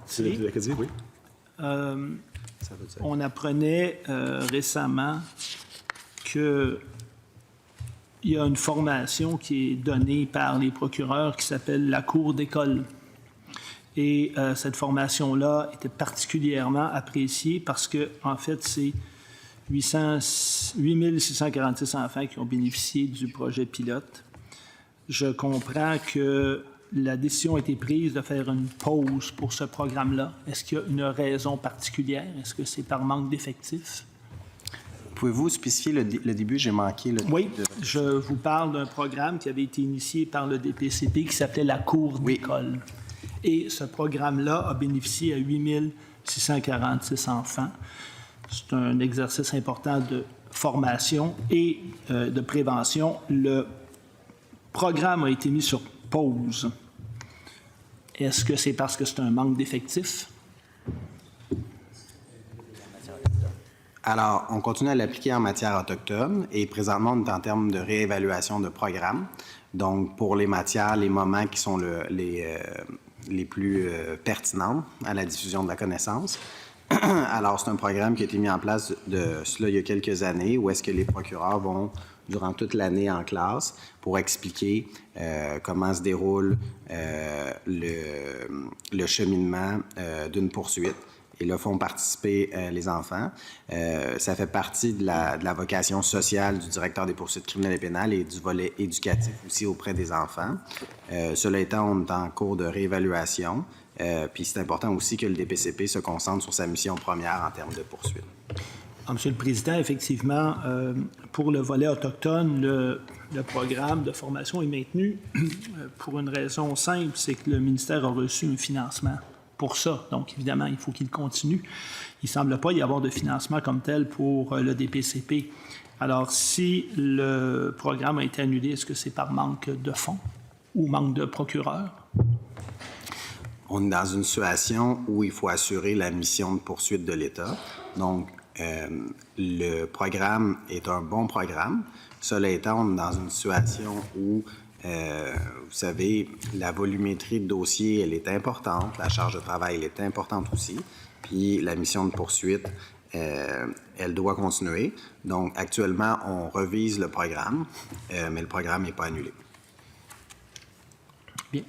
C'est le crédit, oui. On apprenait récemment qu'il y a une formation qui est donnée par les procureurs qui s'appelle la cour d'école. Et cette formation-là était particulièrement appréciée parce que, en fait, c'est 8646 enfants qui ont bénéficié du projet pilote. Je comprends que la décision a été prise de faire une pause pour ce programme-là. Est-ce qu'il y a une raison particulière? Est-ce que c'est par manque d'effectifs? Pouvez-vous spécifier le début? J'ai manqué le... Oui, je vous parle d'un programme qui avait été initié par le DPCP qui s'appelait la Cour d'école. Et ce programme-là a bénéficié à 8646 enfants. C'est un exercice important de formation et de prévention. Le programme a été mis sur pause. Est-ce que c'est parce que c'est un manque d'effectifs? Alors, on continue à l'appliquer en matière autochtone et présentement, on est en termes de réévaluation de programme. Donc, pour les matières, les moments qui sont les plus pertinents à la diffusion de la connaissance. Alors, c'est un programme qui a été mis en place de cela il y a quelques années où est-ce que les procureurs vont, durant toute l'année en classe, pour expliquer comment se déroule le cheminement d'une poursuite. Et là, font participer les enfants. Ça fait partie de la vocation sociale du directeur des poursuites criminelles et pénales et du volet éducatif aussi auprès des enfants. Cela étant, on est en cours de réévaluation. Puis c'est important aussi que le DPCP se concentre sur sa mission première en termes de poursuite. Monsieur le Président, effectivement, pour le volet autochtone, le programme de formation est maintenu pour une raison simple, c'est que le ministère a reçu un financement pour ça. Donc, évidemment, il faut qu'il continue. Il ne semble pas y avoir de financement comme tel pour le DPCP. Alors, si le programme a été annulé, est-ce que c'est par manque de fonds ou manque de procureurs? On est dans une situation où il faut assurer la mission de poursuite de l'État. Donc, le programme est un bon programme. Cela étant, on est dans une situation où, vous savez, la volumétrie de dossiers, elle est importante. La charge de travail, elle est importante aussi. Puis, la mission de poursuite, elle doit continuer. Donc, actuellement, on revise le programme, mais le programme n'est pas annulé. Bien.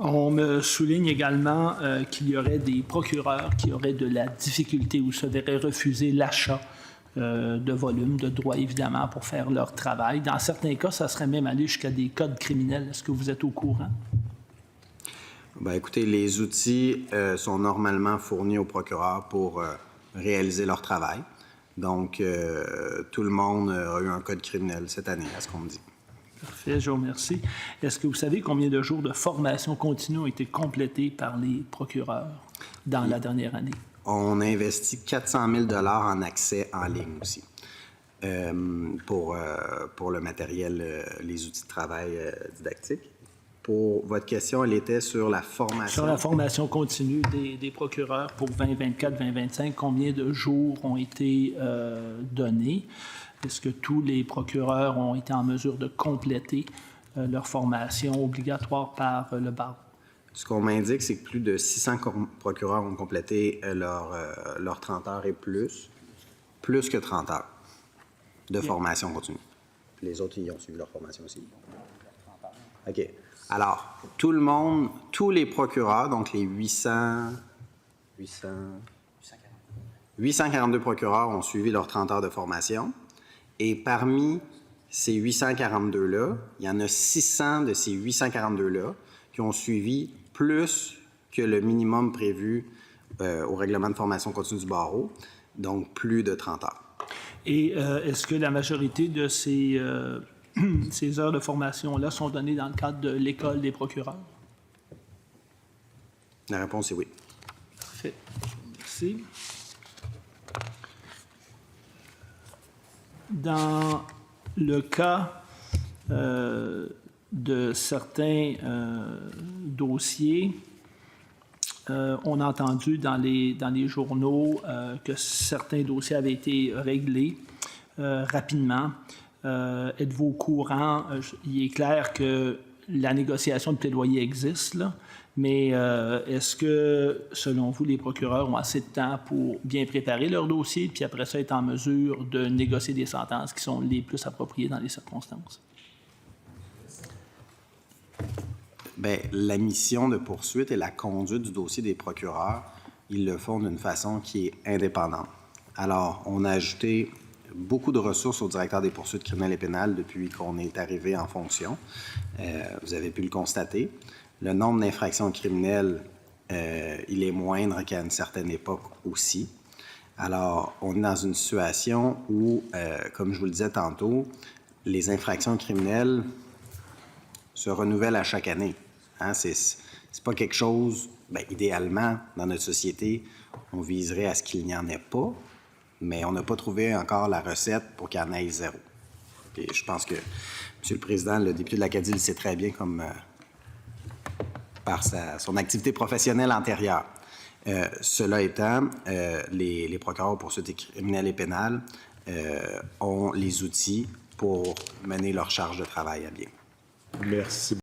On me souligne également qu'il y aurait des procureurs qui auraient de la difficulté ou se verraient refuser l'achat de volume, de droits évidemment, pour faire leur travail. Dans certains cas, ça serait même aller jusqu'à des codes criminels. Est-ce que vous êtes au courant? Bien, écoutez, les outils sont normalement fournis aux procureurs pour réaliser leur travail. Donc, tout le monde a eu un code criminel cette année, à ce qu'on me dit. Parfait, je vous remercie. Est-ce que vous savez combien de jours de formation continue ont été complétés par les procureurs dans la dernière année? On a investi 400 000 $ en accès en ligne aussi pour le matériel, les outils de travail didactiques. Pour votre question, elle était sur la formation. Sur la formation continue des procureurs pour 2024-2025, combien de jours ont été donnés? Est-ce que tous les procureurs ont été en mesure de compléter leur formation obligatoire par le barreau? Ce qu'on m'indique, c'est que plus de 600 procureurs ont complété leur 30 heures et plus que 30 heures de formation continue. Les autres, ils ont suivi leur formation aussi. OK. Alors, tout le monde, tous les procureurs, donc les 842 procureurs ont suivi leurs 30 heures de formation. Et parmi ces 842-là, il y en a 600 de ces 842-là qui ont suivi plus que le minimum prévu au règlement de formation continue du barreau, donc plus de 30 heures. Et est-ce que la majorité de ces heures de formation-là sont données dans le cadre de l'École des procureurs? La réponse est oui. Parfait. Merci. Dans le cas de certains dossiers, on a entendu dans les journaux que certains dossiers avaient été réglés rapidement. Êtes-vous au courant? Il est clair que la négociation de plaidoyer existe, là, mais est-ce que, selon vous, les procureurs ont assez de temps pour bien préparer leur dossier, puis après ça, être en mesure de négocier des sentences qui sont les plus appropriées dans les circonstances? Bien, la mission de poursuite et la conduite du dossier des procureurs, ils le font d'une façon qui est indépendante. Alors, on a ajouté beaucoup de ressources au directeur des poursuites criminelles et pénales depuis qu'on est arrivé en fonction. Vous avez pu le constater. Le nombre d'infractions criminelles, il est moindre qu'à une certaine époque aussi. Alors, on est dans une situation où, comme je vous le disais tantôt, les infractions criminelles se renouvellent à chaque année. Hein? C'est pas quelque chose, bien, idéalement, dans notre société, on viserait à ce qu'il n'y en ait pas, mais on n'a pas trouvé encore la recette pour qu'il y en ait zéro. Et je pense que M. le Président, le député de l'Acadie, le sait très bien comme par son activité professionnelle antérieure. Cela étant, les procureurs aux poursuites criminelles et pénales ont les outils pour mener leur charge de travail à bien. Merci.